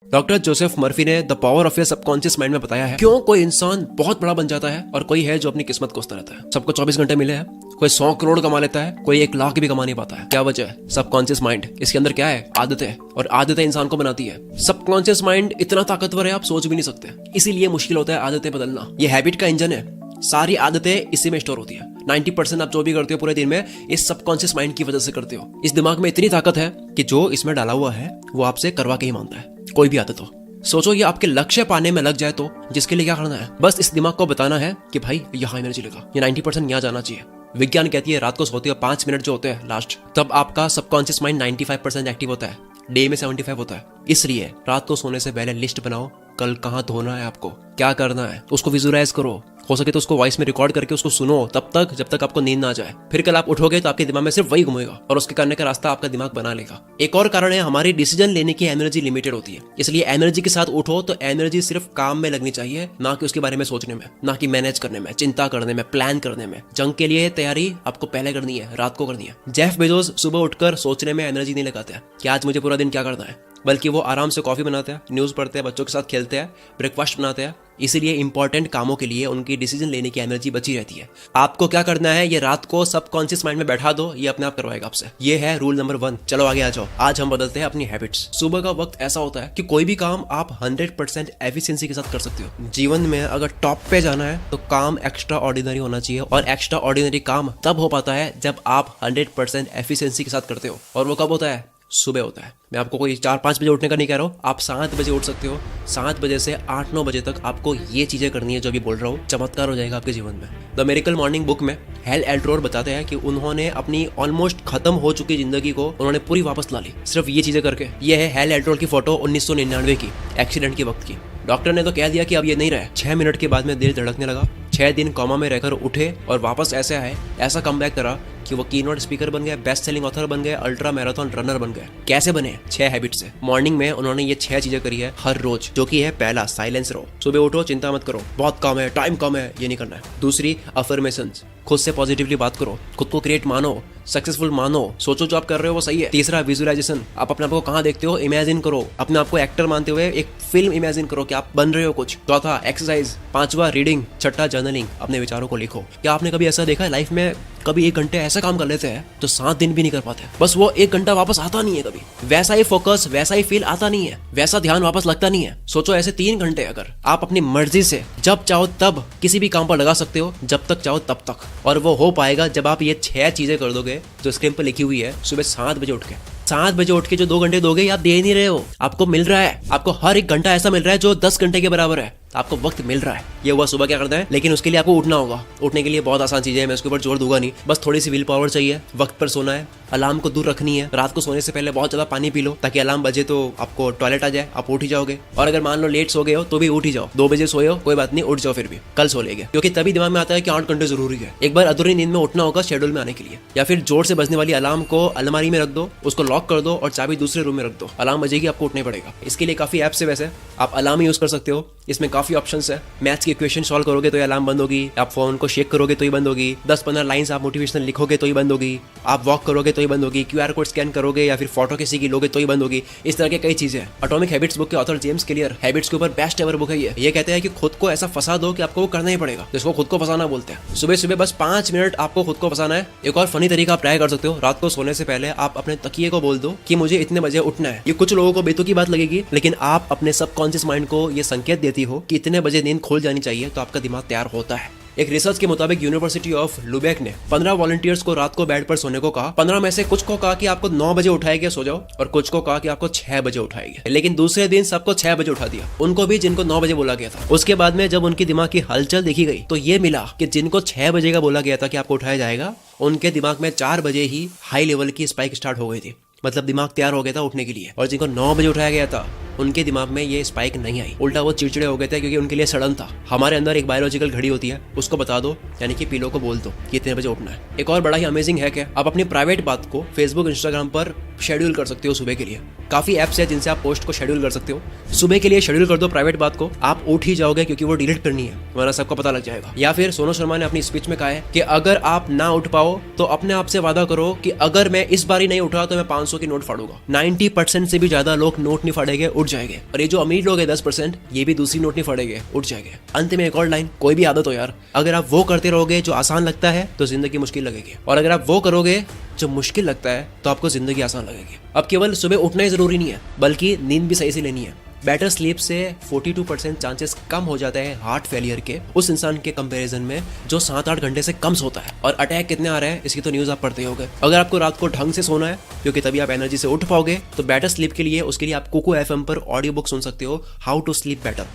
Doctor Joseph Murphy ने the power of your subconscious mind में बताया है क्यों कोई इंसान बहुत बड़ा बन जाता है और कोई है जो अपनी किस्मत कोसता रहता है। सबको 24 घंटे मिले हैं, कोई 100 करोड़ कमा लेता है, कोई 1 लाख भी कमा नहीं पाता है। क्या वजह है? Subconscious mind. इसके अंदर क्या है? आदतें, और आदतें इंसान को बनाती है। सबकॉन्शियस माइंड इतना ताकतवर है आप सोच भी नहीं सकते, इसीलिए मुश्किल होता है आदतें बदलना। ये हैबिट का इंजन है, सारी आदतें इसी में स्टोर होती है। 90% आप जो भी करते हो पूरे दिन में इस सबकॉन्शियस माइंड की वजह से करते हो। इस दिमाग में इतनी ताकत है कि जो इसमें डाला हुआ है वो आपसे करवा के ही मानता है, कोई भी आदत हो। सोचो ये आपके लक्ष्य पाने में लग जाए तो जिसके लिए क्या करना है? बस इस दिमाग को बताना है कि भाई यहाँ एनर्जी लगा, ये 90% यहाँ जाना चाहिए। विज्ञान कहती है रात को सोते हो 5 मिनट जो होते हैं लास्ट, तब आपका सबकॉन्शियस माइंड 95% एक्टिव होता है, डे में 75 होता है। इसलिए रात को सोने से पहले लिस्ट बनाओ, कल कहाँ धोना है, आपको क्या करना है, उसको विजुअलाइज करो। हो सके तो उसको वॉइस में रिकॉर्ड करके उसको सुनो तब तक जब तक आपको नींद ना आ जाए। फिर कल आप उठोगे तो आपके दिमाग में सिर्फ वही घूमेगा और उसके करने का रास्ता आपका दिमाग बना लेगा। एक और कारण है, हमारी डिसीजन लेने की एनर्जी लिमिटेड होती है, इसलिए एनर्जी के साथ उठो तो एनर्जी सिर्फ काम में लगनी चाहिए, ना कि उसके बारे में सोचने में, ना कि मैनेज करने में, चिंता करने में, प्लान करने में। जंग के लिए तैयारी आपको पहले करनी है, रात को करनी है। जेफ बेजोस सुबह उठकर सोचने में एनर्जी नहीं लगाते हैं कि आज मुझे पूरा दिन क्या करना है, बल्कि वो आराम से कॉफी बनाते हैं, न्यूज़ पढ़ते हैं, बच्चों के साथ खेलते हैं, ब्रेकफास्ट बनाते हैं। इसीलिए इंपॉर्टेंट कामों के लिए उनकी डिसीजन लेने की एनर्जी बची रहती है। आपको क्या करना है, ये रात को सबकॉन्शियस माइंड में बैठा दो, ये अपने आप करवाएगा आपसे। ये है रूल नंबर 1। चलो आगे आ जाओ। आज हम बदलते हैं अपनी हैबिट्स। सुबह का वक्त ऐसा होता है कि कोई भी काम आप 100% एफिशिएंसी के साथ कर सकते हो। जीवन में अगर टॉप पे जाना है तो काम एक्स्ट्रा ऑर्डिनरी होना चाहिए, और एक्स्ट्रा ऑर्डिनरी काम तब हो पाता है जब आप 100% एफिशिएंसी के साथ करते हो। और वो कब होता है? सुबह होता है। मैं आपको कोई 4-5 बजे उठने का नहीं कह रहा हूँ, आप 7 बजे उठ सकते हो। 7 बजे से 8-9 बजे तक आपको ये चीजें करनी है जो अभी बोल रहा हूँ, चमत्कार हो जाएगा आपके जीवन में। द मिरेकल मॉर्निंग बुक में हेल एल्ट्रोर बताते हैं कि उन्होंने अपनी ऑलमोस्ट खत्म हो चुकी जिंदगी को उन्होंने पूरी वापस ला ली, सिर्फ ये चीजें करके। ये है हेल एल्ट्रोर की फोटो 1999 की, एक्सीडेंट के वक्त की। डॉक्टर ने तो कह दिया कि अब ये नहीं रहे। 6 मिनट के बाद में दिल धड़कने लगा, 6 दिन कोमा में रहकर उठे और वापस ऐसे आए, ऐसा कमबैक करा कि वो कीनोट स्पीकर बन गए, बेस्ट सेलिंग ऑथर बन गए, अल्ट्रा मैराथन रनर बन गए। कैसे बने? 6 हैबिट से। मॉर्निंग में उन्होंने ये 6 चीजें करी है हर रोज, जो कि है पहला, साइलेंस रहो। सुबह उठो, चिंता मत करो, बहुत कम है, टाइम कम है, ये नहीं करना है। दूसरी, अफर्मेशंस, खुद से पॉजिटिवली बात करो, खुद को क्रिएट मानो, सक्सेसफुल मानो, सोचो जो आप कर रहे हो वो सही है। तीसरा, विजुअलाइजेशन, आप अपने आप को कहाँ देखते हो इमेजिन करो, अपने आप को एक्टर मानते हुए एक फिल्म इमेजिन करो कि आप बन रहे हो कुछ। चौथा, एक्सरसाइज। पांचवा, रीडिंग। छठा, जर्नलिंग, अपने विचारों को लिखो। क्या आपने कभी ऐसा देखा है लाइफ में, कभी 1 घंटे ऐसा काम कर लेते हैं तो 7 दिन भी नहीं कर पाते, बस वो 1 घंटा वापस आता नहीं है कभी। वैसा ही फोकस, वैसा ही फील आता नहीं है, वैसा ध्यान वापस लगता नहीं है। सोचो ऐसे 3 घंटे अगर आप अपनी मर्जी से जब चाहो तब किसी भी काम पर लगा सकते हो, जब तक चाहो तब तक, और वो हो पाएगा जब आप ये 6 चीजें कर दोगे जो स्क्रीन पर लिखी हुई है। सुबह 7 बजे उठ के, 7 बजे उठ के जो 2 घंटे दोगे आप दे नहीं रहे हो, आपको मिल रहा है। आपको हर 1 घंटा ऐसा मिल रहा है जो 10 घंटे के बराबर है, आपको वक्त मिल रहा है। ये हुआ सुबह क्या करना है, लेकिन उसके लिए आपको उठना होगा। उठने के लिए बहुत आसान चीजें हैं, मैं उसके ऊपर जोर दूंगा नहीं, बस थोड़ी सी विल पावर चाहिए। वक्त पर सोना है, अलार्म को दूर रखनी है, रात को सोने से पहले बहुत ज्यादा पानी पी लो ताकि अलार्म बजे तो आपको टॉयलेट आ जाए, आप उठ ही जाओगे। और अगर मान लो लेट सो गए हो तो भी उठ ही जाओ, 2 बजे सोए हो कोई बात नहीं, उठ जाओ, फिर भी कल सो लेंगे, क्योंकि तभी दिमाग में आता है कि 8 घंटे जरूरी है। एक बार अधूरी नींद में उठना होगा शेड्यूल में आने के लिए। या फिर जोर से बजने वाली अलार्म को अलमारी में रख दो, उसको लॉक कर दो और चाबी दूसरे रूम में रख दो, अलार्म बजेगी, आपको उठना पड़ेगा। इसके लिए काफी ऐप्स है, वैसे आप अलार्म यूज कर सकते हो, इसमें काफी ऑप्शंस है। मैथ्स की इक्वेशन सॉल्व करोगे तो ये अलार्म बंद होगी, आप फोन को शेक करोगे तो ही बंद होगी, 10-15 लाइंस आप मोटिवेशनल लिखोगे तो ही बंद होगी, आप वॉक करोगे तो ही बंद होगी, QR कोड स्कैन करोगे या फिर फोटो किसी की लोगे तो ही बंद होगी। इस तरह के कई चीजें। एटॉमिक हैबिट्स बुक के ऑथर जेम्स क्लियर हैबिट्स के ऊपर बेस्ट एवर बुक है ये कहते हैं कि खुद को ऐसा फंसा दो कि आपको वो करना ही पड़ेगा, जिसको खुद को फंसाना बोलते हैं। सुबह सुबह बस 5 मिनट आपको खुद को फंसाना है। एक और फनी तरीका आप ट्राई कर सकते हो, रात को सोने से पहले आप अपने तकिए को बोल दो कि मुझे इतने बजे उठना है। ये कुछ लोगों को बेतुकी बात लगेगी, लेकिन आप अपने सबकॉन्शियस माइंड को ये संकेत देती हो कि इतने बजे नींद खुल जानी चाहिए, तो आपका दिमाग तैयार होता है। एक रिसर्च के मुताबिक यूनिवर्सिटी ऑफ लुबेक ने 15 वॉलंटियर्स को रात को बेड पर सोने को कहा। 15 में से कुछ को कहा कि आपको 9 बजे उठाएंगे सो जाओ, और कुछ को कहा कि आपको 6 बजे उठाएंगे। लेकिन दूसरे दिन सबको 6 बजे उठा दिया, उनको भी जिनको 9 बजे बोला गया था। उसके बाद में जब उनकी दिमाग की हलचल देखी गई तो ये मिला कि जिनको 6 बजे का बोला गया था कि आपको उठाया जाएगा, उनके दिमाग में 4 बजे ही हाई लेवल की स्पाइक स्टार्ट हो गई थी, मतलब दिमाग तैयार हो गया था उठने के लिए। और जिनको 9 बजे उठाया गया था उनके दिमाग में ये स्पाइक नहीं आई, उल्टा वो चिड़चिड़े हो गए थे, क्योंकि उनके लिए सडन था। हमारे अंदर एक बायोलॉजिकल घड़ी होती है, उसको बता दो, यानी कि पिलो को बोल दो कि इतने बजे उठना है। एक और बड़ा ही अमेजिंग है कि आप अपनी प्राइवेट बात को फेसबुक, इंस्टाग्राम पर शेड्यूल कर सकते हो सुबह के लिए। काफी एप्स है जिनसे आप पोस्ट को शेड्यूल कर सकते हो। सुबह के लिए शेड्यूल कर दो प्राइवेट बात को, आप उठ ही जाओगे क्योंकि वो डिलीट करनी है, वरना सबको पता लग जाएगा। या फिर सोनू शर्मा ने अपनी स्पीच में कहा है कि अगर आप ना उठ पाओ तो अपने आप से वादा करो कि अगर मैं इस बार ही नहीं उठा तो मैं 500 की नोट फाड़ूंगा। 90% से भी ज्यादा लोग नोट नहीं फाड़ेंगे, उठ उठ जाएंगे। और ये जो अमीर लोग हैं 10%, ये भी दूसरी नोट नहीं फटेंगे, उठ जाएंगे। अंत में एक और लाइन, कोई भी आदत हो यार, अगर आप वो करते रहोगे जो आसान लगता है तो जिंदगी मुश्किल लगेगी, और अगर आप वो करोगे जो मुश्किल लगता है तो आपको जिंदगी आसान लगेगी। अब केवल सुबह उठना ही जरूरी नहीं है, बल्कि नींद भी सही से लेनी है। बेटर स्लीप से 42% चांसेस कम हो जाता है हार्ट फेलियर के उस इंसान के कंपैरिजन में जो 7-8 घंटे से कम सोता है। और अटैक कितने आ रहे हैं इसकी तो न्यूज़ आप पढ़ते ही होंगे। अगर आपको रात को ढंग से सोना है, क्योंकि तभी आप एनर्जी से उठ पाओगे, तो बेटर स्लीप के लिए उसके लिए आप कुकू एफएम पर ऑडियो बुक सुन सकते हो, हाउ टू स्लीप बेटर,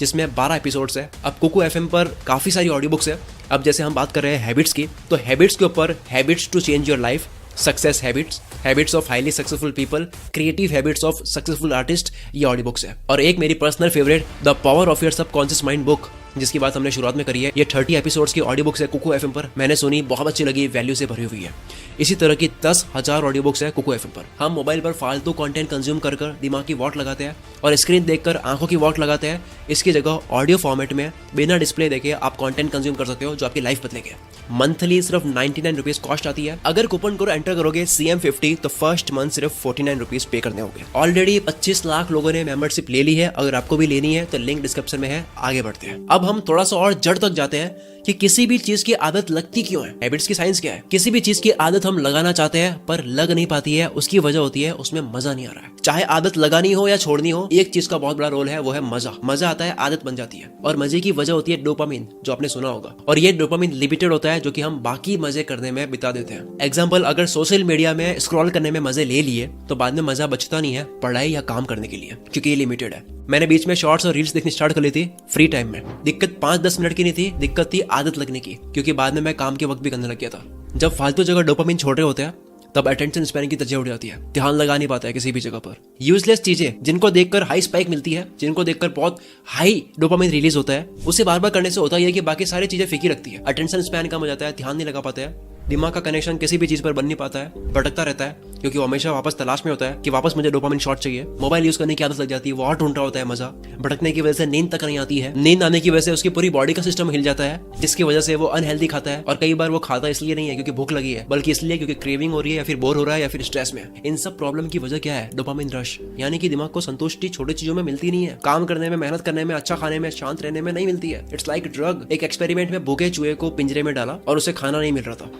जिसमें 12 एपिसोड्स है। अब कुकू एफएम पर काफ़ी सारी ऑडियो बुक्स है। अब जैसे हम बात कर रहे हैं हैबिट्स की, तो हैबिट्स के ऊपर habits to change your life, success habits, habits of highly successful people, creative habits of successful artist, ये ऑडियो बुक्स है। और एक मेरी personal favourite, the power of your subconscious mind book, जिसकी बात हमने शुरुआत में करी है। ये 30 एपिसोड्स की ऑडियो बुक्स है कुकू एफएम पर। मैंने सुनी, बहुत अच्छी लगी, वैल्यू से भरी हुई है। इसी तरह की 10,000 ऑडियो बुक्स है कुकू एफएम पर। हम मोबाइल पर फालतू कंटेंट कंज्यूम कर दिमाग की वॉट लगाते हैं और स्क्रीन देखकर आंखों की वॉट लगाते हैं। इसकी जगह ऑडियो फॉर्मेट में बिना डिस्प्ले देखे आप कंटेंट कंज्यूम कर सकते हो जो आपकी लाइफ बदलेंगे। मंथली सिर्फ 99 रुपीज कॉस्ट आती है। अगर कूपन कोड एंटर करोगे CM50 तो फर्स्ट मंथ सिर्फ 49 रुपीज पे करने होंगे। ऑलरेडी 25 लाख लोगों ने मेंबरशिप ले ली है। अगर आपको भी लेनी है तो लिंक डिस्क्रिप्शन में है, आगे बढ़ते हैं। अब हम थोड़ा सा और जड़ तक जाते हैं कि किसी भी चीज की आदत लगती क्यों है। हैबिट्स की साइंस क्या है। किसी भी चीज की आदत हम लगाना चाहते हैं पर लग नहीं पाती है, उसकी वजह होती है उसमें मजा नहीं आ रहा है। चाहे आदत लगानी हो या छोड़नी हो, एक चीज का बहुत बड़ा रोल है, वो है मजा। मजा आता है, आदत बन जाती है, और मजे की वजह होती है डोपामिन, जो आपने सुना होगा। और ये डोपामिन लिमिटेड होता है, जो कि हम बाकी मजे करने में बिता देते हैं। एग्जाम्पल, अगर सोशल मीडिया में स्क्रॉल करने में मजे ले लिए तो बाद में मजा बचता नहीं है पढ़ाई या काम करने के लिए, क्योंकि ये लिमिटेड है। मैंने बीच में शॉर्ट्स और रील्स देखनी स्टार्ट कर ली थी फ्री टाइम में। दिक्कत 5-10 मिनट की नहीं थी, दिक्कत थी आदत लगने की, क्योंकि बाद में मैं काम के वक्त भी करने लग गया था। जब फालतू जगह डोपामिन छोड़ रहे होते हैं तब अटेंशन स्पैन की तरजीह उठ जाती है, ध्यान लगा नहीं पाता है किसी भी जगह पर। यूजलेस चीजें जिनको देखकर हाई स्पाइक मिलती है, जिनको देखकर बहुत हाई डोपामिन रिलीज होता है, उसे बार बार करने से होता है कि बाकी सारी चीजें फीकी रखती है। अटेंशन स्पैन कम हो जाता है, ध्यान नहीं लगा पाते हैं, दिमाग का कनेक्शन किसी भी चीज पर बन नहीं पाता है, भटकता रहता है, क्योंकि वो हमेशा वापस तलाश में होता है कि वापस मुझे डोपामिन शॉट चाहिए। मोबाइल यूज करने की आदत लग जाती है, वो और ढूंढ रहा होता है मजा। भटकने की वजह से नींद तक नहीं आती है, नींद आने की वजह से उसकी पूरी बॉडी का सिस्टम हिल जाता है, जिसकी वजह से वो अनहेल्दी खाता है। और कई बार वो खाता इसलिए नहीं है क्योंकि भूख लगी है, बल्कि इसलिए क्योंकि क्रेविंग हो रही है, या फिर बोर हो रहा है, या फिर स्ट्रेस में। इन सब प्रॉब्लम की वजह क्या है? डोपामिन रश, यानी कि दिमाग को संतुष्टि छोटी चीजों में मिलती नहीं है। काम करने में, मेहनत करने में, अच्छा खाने में, शांत रहने में नहीं मिलती है। It's like drug. एक एक्सपेरिमेंट में भूखे चूहे को पिंजरे में डाला और उसे खाना नहीं मिल रहा था।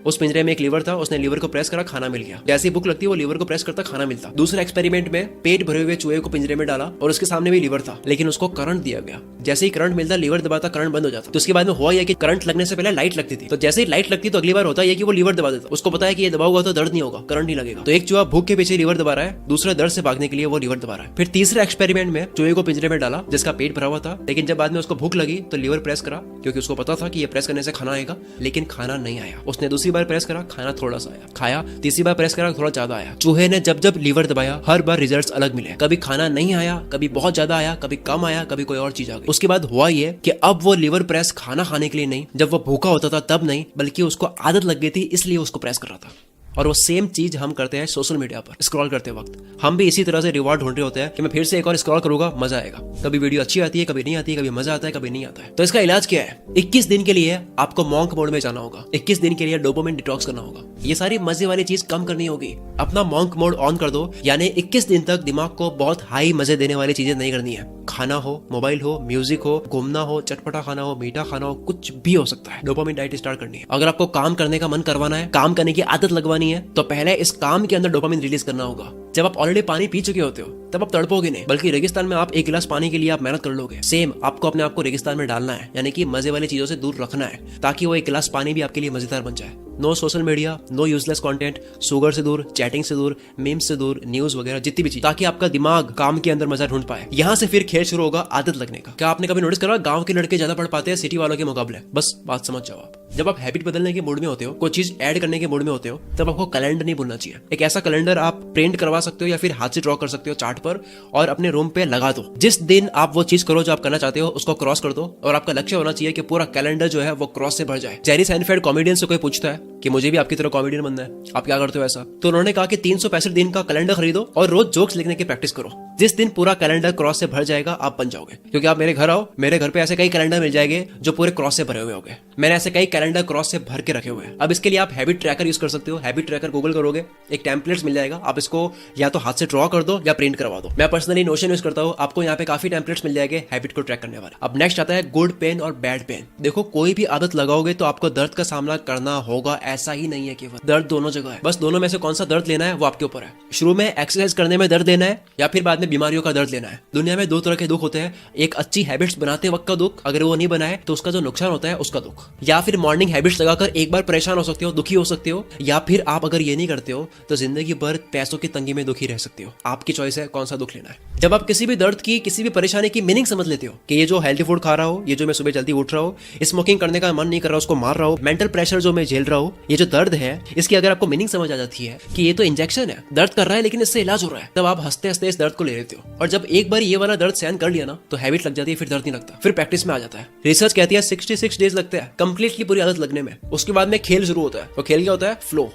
उस पिंजरे में एक लीवर था, उसने लीवर को प्रेस करा, खाना मिल गया। जैसी भूख लगती है वो लीवर को प्रेस करता, खाना मिलता। दूसरे एक्सपेरिमेंट में पेट भरे हुए चूहे को पिंजरे में डाला और उसके सामने भी लीवर था, लेकिन उसको करंट दिया गया। जैसे ही करंट मिलता, लीवर दबाता, करंट बंद हो जाता। तो उसके बाद में हुआ यह कि करंट लगने से पहले लाइट लगती थी, तो जैसे ही लाइट लगती तो अगली बार होता है कि वो लीवर दबा देता। उसको पता है कि ये दबा हुआ तो दर्द नहीं होगा, करंट नहीं लगेगा। तो एक चूहा भूख के पीछे लीवर दबा रहा है, दूसरा दर्द से भागने के लिए वो लीवर दबा रहा है। फिर तीसरे एक्सपेरिमेंट में चूहे को पिंजरे में डाला जिसका पेट भरा हुआ था, लेकिन जब बाद में उसको भूख लगी तो लीवर प्रेस करा, क्योंकि उसको पता था कि ये प्रेस करने से खाना आएगा, लेकिन खाना नहीं आया। उसने दूसरी बार प्रेस करा, खाना थोड़ा सा आया, खाया, तीसरी बार प्रेस करा, थोड़ा ज्यादा आया। चूहे ने जब जब लीवर दबाया हर बार रिजल्ट्स अलग मिले। कभी खाना नहीं आया, कभी बहुत ज्यादा आया, कभी कम आया, कभी कोई और चीज आ गई। उसके बाद हुआ ये कि अब वो लीवर प्रेस खाना खाने के लिए नहीं, जब वो भूखा होता था तब नहीं, बल्कि उसको आदत लग गई थी इसलिए उसको प्रेस कर रहा था। और वो सेम चीज हम करते हैं सोशल मीडिया पर स्क्रॉल करते वक्त। हम भी इसी तरह से रिवॉर्ड ढूंढ रहे होते हैं कि मैं फिर से एक और स्क्रॉल करूंगा, मजा आएगा। कभी वीडियो अच्छी आती है, कभी नहीं आती है, कभी मजा आता है, कभी नहीं आता है। तो इसका इलाज क्या है? 21 दिन के लिए आपको मॉन्क मोड में जाना होगा। 21 दिन के लिए डोपामिन डिटॉक्स करना होगा। ये सारी मजे वाली चीज कम करनी होगी। अपना मॉन्क मोड ऑन कर दो, यानी 21 दिन तक दिमाग को बहुत हाई मजे देने वाली चीजें नहीं करनी है। खाना हो, मोबाइल हो, म्यूजिक हो, घूमना हो, चटपटा खाना हो, मीठा खाना हो, कुछ भी हो सकता है। डोपामिन डाइट स्टार्ट करनी है। अगर आपको काम करने का मन करवाना है, काम करने की आदत लगवानी है, तो पहले इस काम के अंदर डोपामिन रिलीज करना होगा। जब आप ऑलरेडी पानी पी चुके होते हो तब आप तड़पोगे नहीं, बल्कि रेगिस्तान में आप 1 गिलास पानी के लिए आप मेहनत कर लोगे। सेम आपको अपने आप को रेगिस्तान में डालना है, यानी कि मजे वाली चीजों से दूर रखना है, ताकि वो 1 गिलास पानी भी आपके लिए मजेदार बन जाए। No social media, no useless content, sugar से दूर, चैटिंग से दूर, मीम्स से दूर, न्यूज वगैरह जितनी भी चीज, ताकि आपका दिमाग काम के अंदर मजा ढूंढ पाए। यहाँ से फिर खेल शुरू होगा आदत लगने का। क्या आपने कभी नोटिस करा गांव के लड़के ज्यादा पढ़ पाते हैं सिटी वालों के मुकाबले? बस बात समझ जाओ आप। जब आप हैबिट बदलने के मूड में होते हो, कोई चीज ऐड करने के मूड में होते हो, तब आपको कैलेंडर नहीं भूलना चाहिए। एक ऐसा कैलेंडर आप प्रिंट करवा सकते हो या फिर हाथ से ड्रॉ कर सकते हो चार्ट पर, और अपने रूम पे लगा दो। जिस दिन आप वो चीज करो जो आप करना चाहते हो, उसको क्रॉस कर दो, और आपका लक्ष्य होना चाहिए कि पूरा कैलेंडर जो है वो क्रॉस से भर जाए। जेरी साइनफेल्ड कॉमेडियन से कोई पूछता है कि मुझे भी आपकी तरह कॉमेडियन बनना है, आप क्या करते हो ऐसा? तो उन्होंने कहा कि 365 दिन का कैलेंडर खरीदो और रोज जोक्स लिखने की प्रैक्टिस करो। जिस दिन पूरा कैलेंडर क्रॉस से भर जाएगा आप बन जाओगे। क्योंकि आप मेरे घर आओ, मेरे घर पे ऐसे कई कैलेंडर मिल जाएंगे जो पूरे क्रॉस से भरे हुए होंगे। मैंने ऐसे कई कैलेंडर क्रॉस से भर के रखे हुए हैं। अब इसके लिए आप हैबिट ट्रैकर यूज कर सकते हो। हैबिट ट्रैकर गूगल करोगे, एक टेम्पलेट्स मिल जाएगा, आप इसको या तो हाथ से ड्रॉ कर दो या प्रिंट करवा दो। मैं पर्सनली नोशन यूज करता हूँ, आपको यहाँ पे काफी टेम्पलेट्स मिल जाएंगे हैबिट को ट्रैक करने वाले। अब नेक्स्ट आता है गुड पेन और बैड पेन। देखो कोई भी आदत लगाओगे तो आपको दर्द का सामना करना होगा, ऐसा ही नहीं है केवल दर्द दोनों जगह है। बस दोनों में से कौन सा दर्द लेना है वो आपके ऊपर है। शुरू में एक्सरसाइज करने में दर्द लेना है या फिर बाद में बीमारियों का दर्द लेना है। दुनिया में दो तरह के दुख होते हैं, एक अच्छी हैबिट्स बनाते वक्त का दुख, अगर वो नहीं बनाए तो उसका जो नुकसान होता है उसका दुख, या फिर मॉर्निंग हैबिट्स लगाकर एक बार परेशान हो सकते हो, दुखी हो सकते हो, या फिर आप अगर ये नहीं करते हो तो जिंदगी भर पैसों की तंगी में दुखी रह सकते हो। आपकी चॉइस है कौन सा दुख लेना है। जब आप किसी भी दर्द की, किसी भी परेशानी की मीनिंग समझ लेते हो कि ये जो हेल्थी फूड खा रहा हो, ये जो मैं सुबह जल्दी उठ रहा हूँ, स्मोकिंग करने का मन नहीं कर रहा उसको मार रहा हूँ, मेंटल प्रेशर जो मैं झेल रहा हूँ, ये जो दर्द है इसकी अगर आपको मीनिंग समझ आ जाती है कि ये तो इंजेक्शन है, दर्द कर रहा है लेकिन इससे इलाज हो रहा है, तब आप हंसते हंसते इस दर्द को ले लेते हो। और जब एक बार ये वाला दर्द सहन कर लिया ना तो हैबिट लग जाती है, फिर दर्द नहीं लगता, फिर प्रैक्टिस में आ जाता है। रिसर्च कहती है 66 डेज लगते हैं कंप्लीटली पूरी आदत लगने में। उसके बाद में खेल शुरू होता है। वो खेल क्या होता है? फ्लो।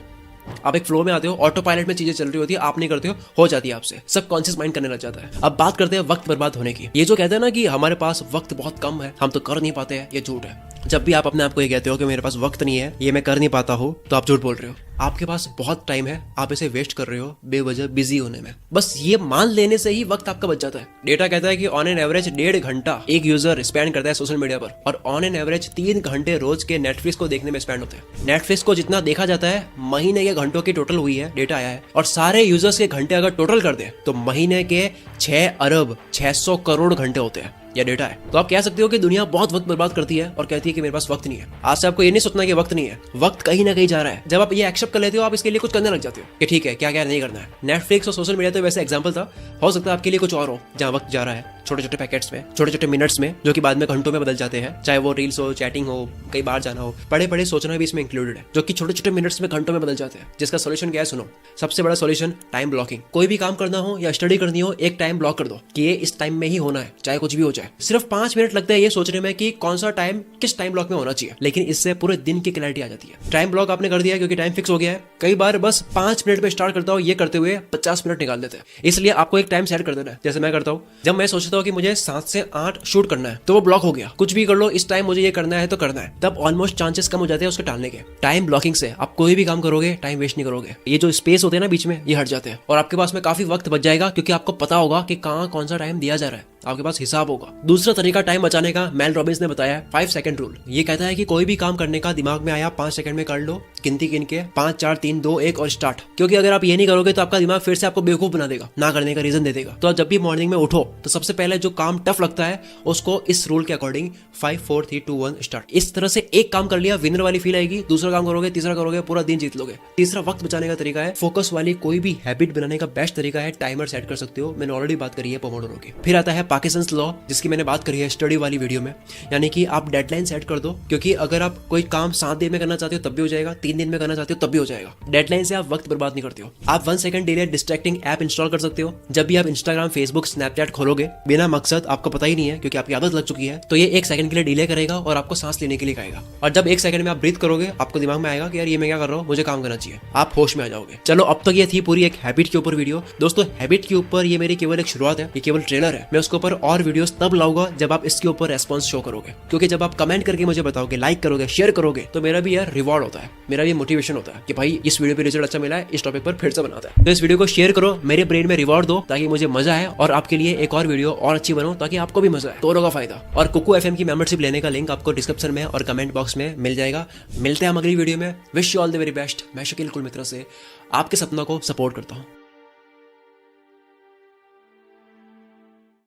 आप एक फ्लो में आते हो, ऑटो पायलट में चीजें चल रही होती है, आप नहीं करते हो जाती है आपसे, सबकॉन्शियस माइंड करने लग जाता है। अब बात करते हैं वक्त बर्बाद होने की। ये जो कहते हैं ना कि हमारे पास वक्त बहुत कम है, हम तो कर नहीं पाते हैं, ये झूठ है। जब भी आप अपने आप को ये कहते हो कि मेरे पास वक्त नहीं है, ये मैं कर नहीं पाता हूँ, तो आप झूठ बोल रहे हो। आपके पास बहुत टाइम है, आप इसे वेस्ट कर रहे हो बेवजह बिजी होने में। बस ये मान लेने से ही वक्त आपका बच जाता है। डेटा कहता है कि ऑन एन एवरेज 1.5 घंटा एक यूजर स्पेंड करता है सोशल मीडिया पर, और ऑन एन एवरेज 3 घंटे रोज के नेटफ्लिक्स को देखने में स्पेंड होते हैं। नेटफ्लिक्स को जितना देखा जाता है महीने के घंटों की टोटल हुई है, डेटा आया है, और सारे यूजर्स के घंटे अगर टोटल कर दे तो महीने के 6 अरब 600 करोड़ घंटे होते हैं, या डेटा है। तो आप कह सकते हो कि दुनिया बहुत वक्त बर्बाद करती है और कहती है कि मेरे पास वक्त नहीं है। आज से आपको ये नहीं सोचना कि वक्त नहीं है, वक्त कहीं ना कहीं जा रहा है। जब आप ये एक्सेप्ट कर लेते हो, आप इसके लिए कुछ करने लग जाते हो कि ठीक है क्या क्या नहीं करना है। नेटफ्लिक्स और सोशल मीडिया तो वैसे एग्जांपल था, हो सकता है आपके लिए कुछ और हो जहां वक्त जा रहा है छोटे छोटे पैकेट्स में, छोटे छोटे मिनट्स में, जो कि बाद में घंटों में बदल जाते हैं। चाहे वो रील्स हो, चैटिंग हो, कहीं बाहर जाना हो, पढ़े पढ़े सोचना भी इसमें इंक्लूडेड है, जो कि छोटे छोटे मिनट्स में घंटों में बदल जाते हैं। जिसका सोल्यूशन क्या है? सुनो, सबसे बड़ा सोल्यूशन टाइम ब्लॉकिंग। कोई भी काम करना हो या स्टडी करनी हो, एक टाइम ब्लॉक कर दो कि ये इस टाइम में ही होना है, चाहे कुछ भी हो जाए। सिर्फ 5 मिनट लगता है ये सोचने में कि कौन सा टाइम किस टाइम ब्लॉक में होना चाहिए, लेकिन इससे पूरे दिन की क्लैरिटी आ जाती है। टाइम ब्लॉक आपने कर दिया क्योंकि टाइम फिक्स हो गया है। कई बार बस 5 मिनट पे स्टार्ट करता हूँ, ये करते हुए 50 मिनट निकाल देते हैं। इसलिए आपको एक टाइम सेट कर देना है। जैसे मैं करता हूँ, जब मैं सोचता हूँ कि मुझे 7 से 8 शूट करना है तो वो ब्लॉक हो गया। कुछ भी कर लो, इस टाइम मुझे ये करना है तो करना है, तब ऑलमोस्ट चांसेस कम हो जाते हैं उसके टालने के। टाइम ब्लॉकिंग से आप कोई भी काम करोगे टाइम वेस्ट नहीं करोगे। ये जो स्पेस होते हैं ना बीच में, ये हट जाते हैं और आपके पास में काफी वक्त बच जाएगा, क्योंकि आपको पता होगा कि कहाँ कौन सा टाइम दिया जा रहा है, आपके पास हिसाब होगा। दूसरा तरीका टाइम बचाने का मेल रॉबिन्स ने बताया है 5 सेकंड रूल। ये कहता है कि कोई भी काम करने का दिमाग में आया 5 सेकंड में कर लो, गिनती गिन के 5 4 3 2 1 और स्टार्ट। क्योंकि अगर आप ये नहीं करोगे तो आपका दिमाग फिर से आपको बेवकूफ बना देगा, ना करने का रीजन दे देगा। तो जब भी मॉर्निंग में उठो तो सबसे पहले जो काम टफ लगता है उसको इस रूल के अकॉर्डिंग 5 4 3 2 1 स्टार्ट। इस तरह से एक काम कर लिया, विनर वाली फील आएगी। दूसरा काम करोगे, तीसरा करोगे, पूरा दिन जीत लोगे। तीसरा वक्त बचाने का तरीका है, फोकस वाली कोई भी हैबिट बनाने का बेस्ट तरीका है टाइमर सेट कर सकते हो। मैंने ऑलरेडी बात करी है पोमोडोरो की। फिर आता है पार्किंसंस लॉ, जिसकी मैंने बात करी है स्टडी वाली वीडियो में, यानी कि आप डेडलाइन सेट कर दो। क्योंकि अगर आप कोई काम 7 दिन में करना चाहते हो तब भी हो जाएगा, 3 दिन में करना चाहते हो तब भी हो जाएगा। डेडलाइन से आप वक्त बर्बाद नहीं करते हो। आप 1 second delay distracting app install कर सकते हो। जब भी आप इंस्टाग्राम, फेसबुक, स्नैपचैट खोलोगे बिना मकसद, आपको पता ही नहीं है क्योंकि आपकी आदत लग चुकी है, तो ये 1 सेकंड के लिए डिले करेगा और आपको सांस लेने के लिए कहेगा। और जब 1 सेकंड में आप ब्रीथ करोगे, आपको दिमाग में आएगा कि यार ये मैं क्या कर रहा हूँ, मुझे काम करना चाहिए। आप होश में आ जाओगे। चलो, अब तक ये थी पूरी एक हैबिट के ऊपर वीडियो। दोस्तों, हैबिट के ऊपर ये मेरी केवल एक शुरुआत है, ये केवल ट्रेलर है। मैं उसके ऊपर और वीडियोस तब लाऊंगा जब आप इसके ऊपर रेस्पॉन्स शो करोगे। क्योंकि जब आप कमेंट करके मुझे बताओगे, लाइक करोगे, शेयर करोगे, तो मेरा भी यार रिवॉर्ड होता है, मेरा भी मोटिवेशन होता है कि भाई इस वीडियो पे रिजल्ट अच्छा मिला है, इस टॉपिक पर फिर से बनाता है। तो इस वीडियो को शेयर करो, मेरे ब्रेन में रिवॉर्ड दो ताकि मुझे मजा आए और आपके लिए एक और वीडियो और अच्छी बनाऊं ताकि आपको भी मजा आए, दोनों का फायदा। और कुकू एफएम की मेंबरशिप लेने का लिंक आपको डिस्क्रिप्शन में और कमेंट बॉक्स में मिल जाएगा। मिलते हैं हम अगली वीडियो में। Wish you all the very best. मैं शकील कुल मित्रा से आपके सपनों को सपोर्ट करता हूँ।